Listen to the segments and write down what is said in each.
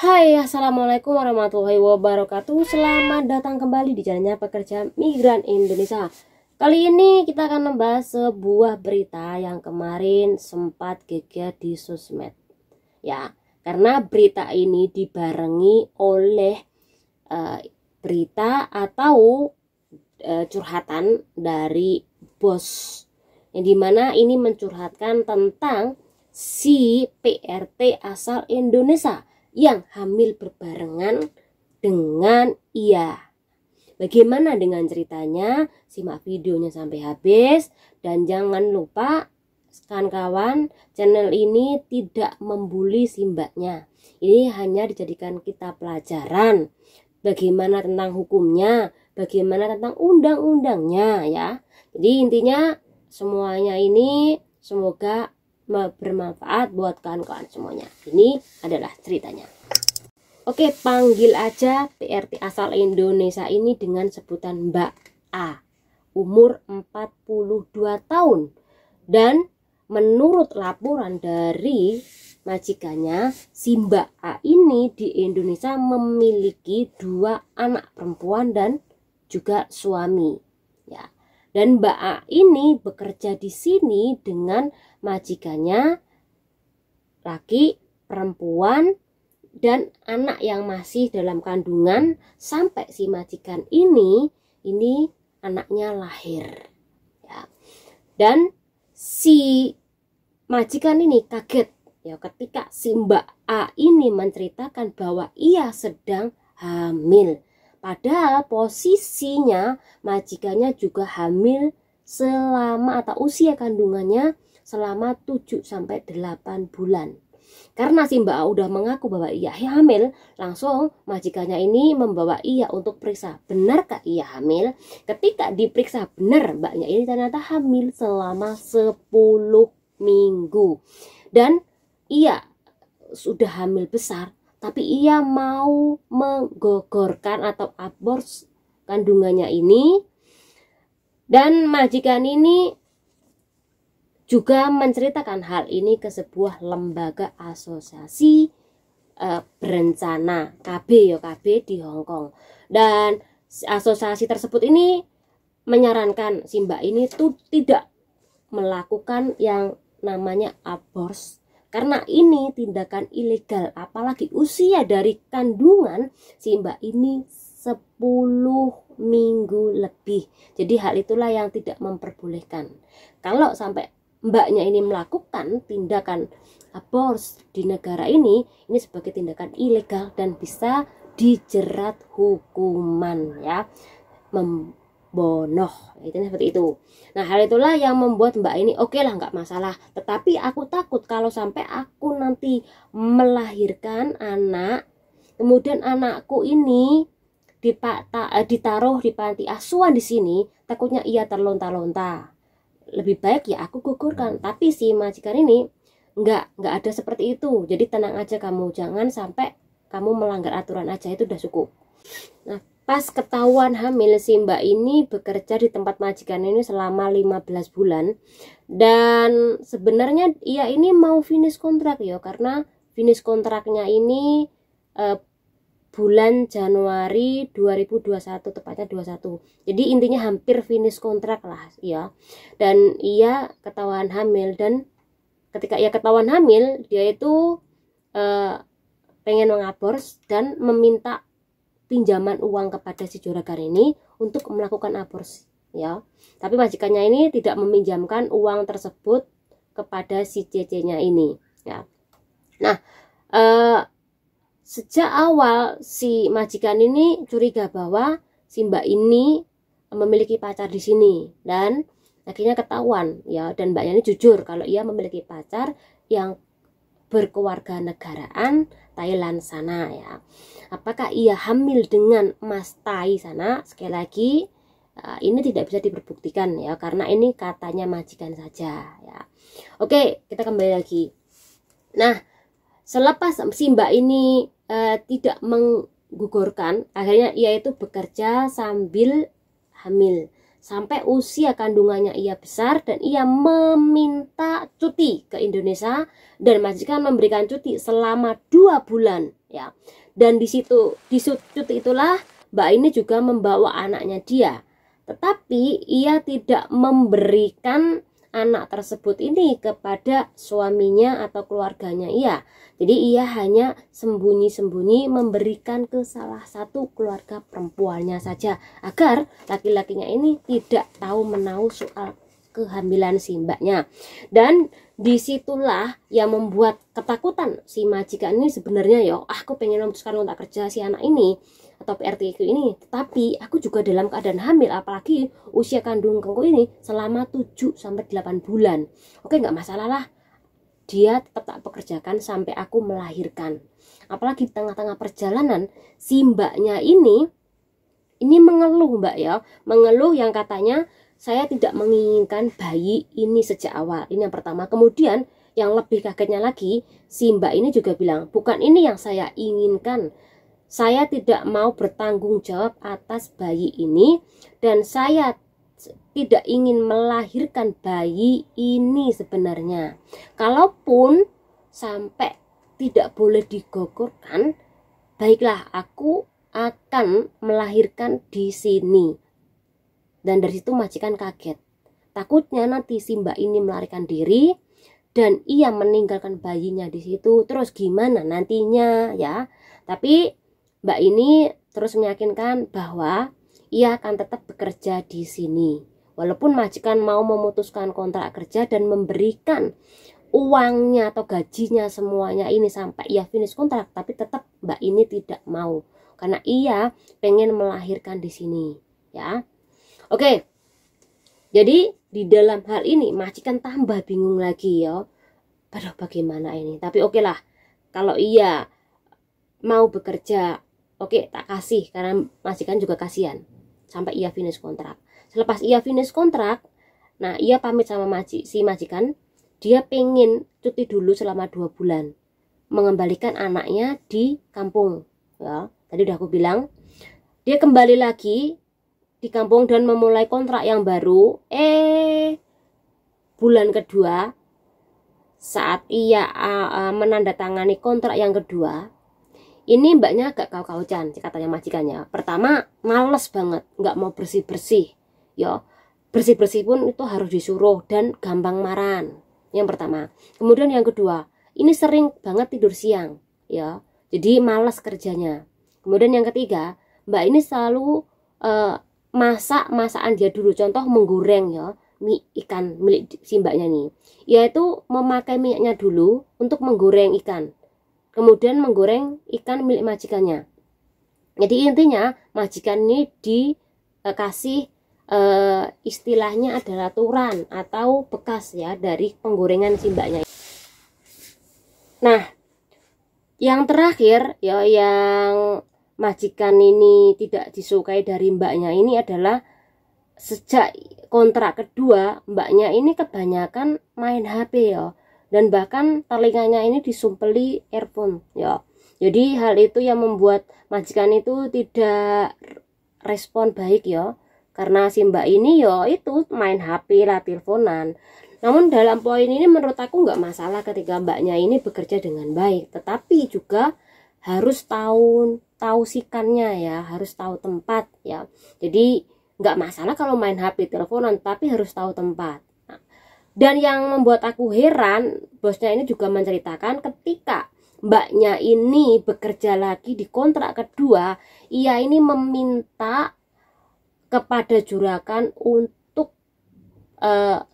Hai, assalamualaikum warahmatullahi wabarakatuh. Selamat datang kembali di channelnya Pekerja Migran Indonesia. Kali ini kita akan membahas sebuah berita yang kemarin sempat geger di sosmed. Ya, karena berita ini dibarengi oleh berita atau curhatan dari bos, yang dimana ini mencurhatkan tentang si PRT asal Indonesia yang hamil berbarengan dengan ia. Bagaimana dengan ceritanya? Simak videonya sampai habis. Dan jangan lupa kawan-kawan, channel ini tidak membuli si mbaknya. Ini hanya dijadikan kita pelajaran. Bagaimana tentang hukumnya, bagaimana tentang undang-undangnya ya. Jadi intinya semuanya ini semoga bermanfaat buat kawan-kawan semuanya. Ini adalah ceritanya. Oke, panggil aja PRT asal Indonesia ini dengan sebutan Mbak A. Umur 42 tahun. Dan menurut laporan dari majikannya, si Mbak A ini di Indonesia memiliki 2 anak perempuan dan juga suami. Ya. Dan Mbak A ini bekerja di sini dengan majikannya, laki, perempuan, dan anak yang masih dalam kandungan sampai si majikan ini anaknya lahir. Ya. Dan si majikan ini kaget ya ketika si Mbak A ini menceritakan bahwa ia sedang hamil. Padahal posisinya majikannya juga hamil selama atau usia kandungannya selama 7-8 bulan. Karena si Mbak A udah mengaku bahwa ia hamil, langsung majikannya ini membawa ia untuk periksa benarkah ia hamil. Ketika diperiksa benar, mbaknya ini ternyata hamil selama 10 minggu. Dan ia sudah hamil besar, tapi ia mau menggugurkan atau abort kandungannya ini. Dan majikan ini juga menceritakan hal ini ke sebuah lembaga asosiasi berencana KB di Hong Kong. Dan asosiasi tersebut ini menyarankan si mbak ini tuh tidak melakukan yang namanya abort, karena ini tindakan ilegal, apalagi usia dari kandungan si mbak ini 10 minggu lebih. Jadi hal itulah yang tidak memperbolehkan. Kalau sampai mbaknya ini melakukan tindakan abort di negara ini sebagai tindakan ilegal dan bisa dijerat hukuman ya, membunuh, itu seperti itu. Nah, hal itulah yang membuat mbak ini oke lah, nggak masalah. Tetapi aku takut kalau sampai aku nanti melahirkan anak, kemudian anakku ini ditaruh di panti asuhan di sini, takutnya ia terlonta-lonta. Lebih baik ya aku gugurkan. Tapi si majikan ini nggak ada seperti itu. Jadi tenang aja kamu, jangan sampai kamu melanggar aturan aja, itu udah cukup. Nah, pas ketahuan hamil, si mbak ini bekerja di tempat majikan ini selama 15 bulan. Dan sebenarnya ia ini mau finish kontrak ya, karena finish kontraknya ini bulan Januari 2021, tepatnya 21. Jadi intinya hampir finish kontrak lah ya. Dan ia ketahuan hamil, dan ketika ia ketahuan hamil, dia itu pengen mengabort dan meminta pinjaman uang kepada si juragan ini untuk melakukan aborsi ya. Tapi majikannya ini tidak meminjamkan uang tersebut kepada si CC-nya ini ya. Nah, sejak awal si majikan ini curiga bahwa si mbak ini memiliki pacar di sini, dan akhirnya ketahuan ya. Dan mbaknya ini jujur kalau ia memiliki pacar yang berkewarganegaraan Thailand sana ya. Apakah ia hamil dengan Mas Thai sana? Sekali lagi ini tidak bisa diperbuktikan ya, karena ini katanya majikan saja ya. Oke, kita kembali lagi. Nah, selepas si mbak ini tidak menggugurkan, akhirnya ia itu bekerja sambil hamil. sampai usia kandungannya ia besar dan ia meminta cuti ke Indonesia dan majikan memberikan cuti selama 2 bulan ya. Dan di cuti itulah Mbak ini juga membawa anaknya dia. Tetapi ia tidak memberikan anak tersebut ini kepada suaminya atau keluarganya ia. Jadi ia hanya sembunyi-sembunyi memberikan ke salah satu keluarga perempuannya saja, agar laki-lakinya ini tidak tahu menahu soal kehamilan si mbaknya. Dan disitulah yang membuat ketakutan si majikan ini sebenarnya ya, aku pengen memutuskan untuk kerja si anak ini atau PRT ini, tetapi aku juga dalam keadaan hamil, apalagi usia kandungku ini selama 7-8 bulan. Oke, nggak masalah lah, dia tetap tak pekerjakan sampai aku melahirkan. Apalagi di tengah-tengah perjalanan si mbaknya ini mengeluh mbak ya, mengeluh yang katanya saya tidak menginginkan bayi ini sejak awal. Ini yang pertama. Kemudian yang lebih kagetnya lagi, si mbak ini juga bilang, bukan ini yang saya inginkan. Saya tidak mau bertanggung jawab atas bayi ini dan saya tidak ingin melahirkan bayi ini sebenarnya. Kalaupun sampai tidak boleh digugurkan, baiklah aku akan melahirkan di sini. Dan dari situ majikan kaget. Takutnya nanti si mbak ini melarikan diri dan ia meninggalkan bayinya di situ. Terus gimana nantinya ya? Tapi mbak ini terus meyakinkan bahwa ia akan tetap bekerja di sini. Walaupun majikan mau memutuskan kontrak kerja dan memberikan uangnya atau gajinya semuanya ini sampai ia finish kontrak, tapi tetap mbak ini tidak mau karena ia pengen melahirkan di sini, ya. Oke. Jadi di dalam hal ini majikan tambah bingung lagi ya. Aduh, bagaimana ini? Tapi oke lah, kalau ia mau bekerja, oke, tak kasih karena majikan juga kasihan sampai ia finish kontrak. Selepas ia finish kontrak, nah ia pamit sama si majikan, dia pengen cuti dulu selama 2 bulan, mengembalikan anaknya di kampung. Ya, tadi udah aku bilang, dia kembali lagi di kampung dan memulai kontrak yang baru. Bulan kedua, saat ia menandatangani kontrak yang kedua, ini mbaknya agak kau-kaucan katanya majikannya. Pertama, males banget, nggak mau bersih-bersih. Ya, bersih-bersih pun itu harus disuruh dan gampang marahan. Yang pertama. Kemudian yang kedua, ini sering banget tidur siang, ya. Jadi malas kerjanya. Kemudian yang ketiga, mbak ini selalu masakan dia dulu. Contoh menggoreng ya, mie ikan milik si mbaknya nih. Yaitu memakai minyaknya dulu untuk menggoreng ikan. Kemudian menggoreng ikan milik majikannya. Jadi intinya majikan ini dikasih istilahnya adalah turan atau bekas ya dari penggorengan si mbaknya. Nah, yang terakhir ya yang majikan ini tidak disukai dari mbaknya ini adalah sejak kontrak kedua mbaknya ini kebanyakan main HP ya. Dan bahkan telinganya ini disumpeli earphone ya. Jadi hal itu yang membuat majikan itu tidak respon baik ya. Karena si mbak ini ya itu main HP lah, teleponan. Namun dalam poin ini menurut aku nggak masalah ketika mbaknya ini bekerja dengan baik. Tetapi juga harus tahu sikannya ya, harus tahu tempat ya. Jadi nggak masalah kalau main HP teleponan, tapi harus tahu tempat. Dan yang membuat aku heran, bosnya ini juga menceritakan ketika mbaknya ini bekerja lagi di kontrak kedua, ia ini meminta kepada juragan untuk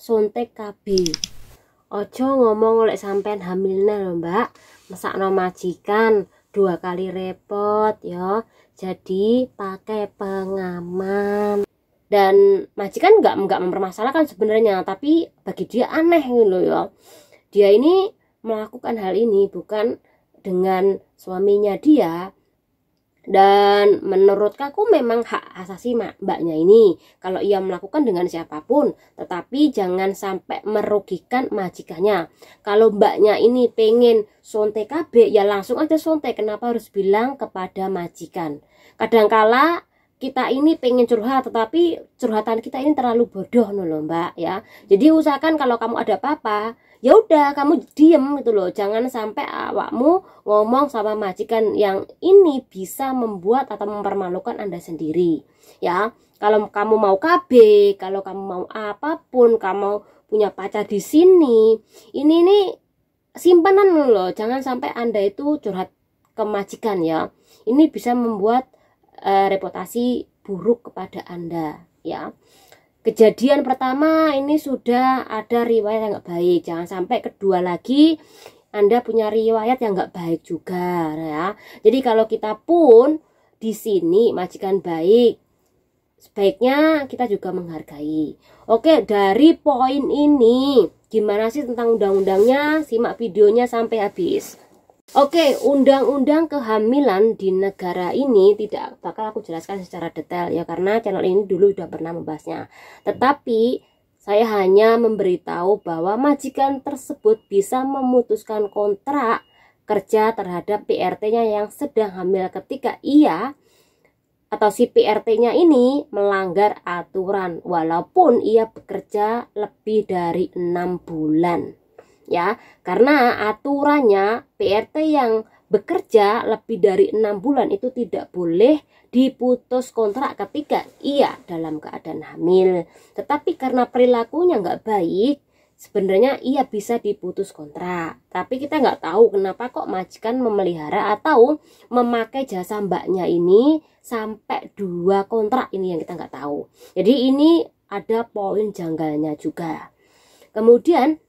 sontek KB. Ojo ngomong oleh sampean hamilnya loh mbak, mesakno majikan 2 kali repot ya. Jadi pakai pengaman. Dan majikan nggak mempermasalahkan sebenarnya, tapi bagi dia aneh gitu ya. Dia ini melakukan hal ini bukan dengan suaminya dia, dan menurut aku memang hak asasi mbaknya ini kalau ia melakukan dengan siapapun, tetapi jangan sampai merugikan majikannya. Kalau mbaknya ini pengen sontek KB ya langsung aja sontek, kenapa harus bilang kepada majikan? Kadangkala kita ini pengen curhat, tetapi curhatan kita ini terlalu bodoh loh Mbak ya. Jadi usahakan kalau kamu ada apa-apa, ya udah kamu diem gitu loh. Jangan sampai awakmu ngomong sama majikan yang ini bisa membuat atau mempermalukan Anda sendiri ya. Kalau kamu mau KB, kalau kamu mau apapun, kamu punya pacar di sini, ini nih simpanan loh. Jangan sampai Anda itu curhat ke majikan ya. Ini bisa membuat reputasi buruk kepada Anda ya. Kejadian pertama ini sudah ada riwayat yang nggak baik, jangan sampai kedua lagi Anda punya riwayat yang nggak baik juga ya. Jadi kalau kita pun di sini majikan baik, sebaiknya kita juga menghargai. Oke, dari poin ini gimana sih tentang undang-undangnya? Simak videonya sampai habis. Oke, undang-undang kehamilan di negara ini tidak bakal aku jelaskan secara detail ya, karena channel ini dulu sudah pernah membahasnya. Tetapi saya hanya memberitahu bahwa majikan tersebut bisa memutuskan kontrak kerja terhadap PRT-nya yang sedang hamil ketika ia atau si PRT-nya ini melanggar aturan walaupun ia bekerja lebih dari 6 bulan. Ya, karena aturannya PRT yang bekerja lebih dari 6 bulan itu tidak boleh diputus kontrak ketika ia dalam keadaan hamil. Tetapi karena perilakunya nggak baik, sebenarnya ia bisa diputus kontrak. Tapi kita nggak tahu kenapa kok majikan memelihara atau memakai jasa mbaknya ini sampai 2 kontrak, ini yang kita nggak tahu. Jadi ini ada poin janggalnya juga. Kemudian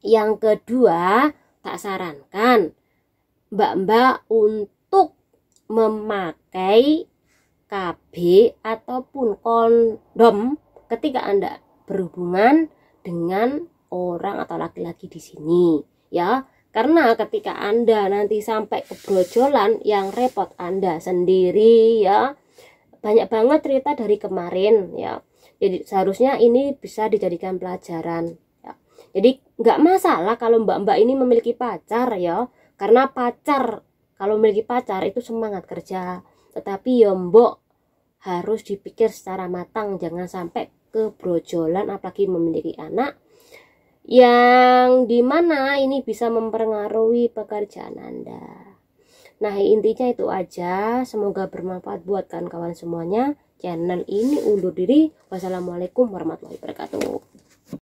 yang kedua, tak sarankan mbak-mbak untuk memakai KB ataupun kondom ketika Anda berhubungan dengan orang atau laki-laki di sini ya. Karena ketika Anda nanti sampai kebrojolan, yang repot Anda sendiri ya. Banyak banget cerita dari kemarin ya. Jadi seharusnya ini bisa dijadikan pelajaran. Jadi nggak masalah kalau mbak-mbak ini memiliki pacar ya, karena pacar kalau memiliki pacar itu semangat kerja. Tetapi ya mbok harus dipikir secara matang, jangan sampai kebrojolan apalagi memiliki anak yang dimana ini bisa mempengaruhi pekerjaan Anda. Nah intinya itu aja, semoga bermanfaat buat kawan-kawan semuanya. Channel ini undur diri. Wassalamualaikum warahmatullahi wabarakatuh.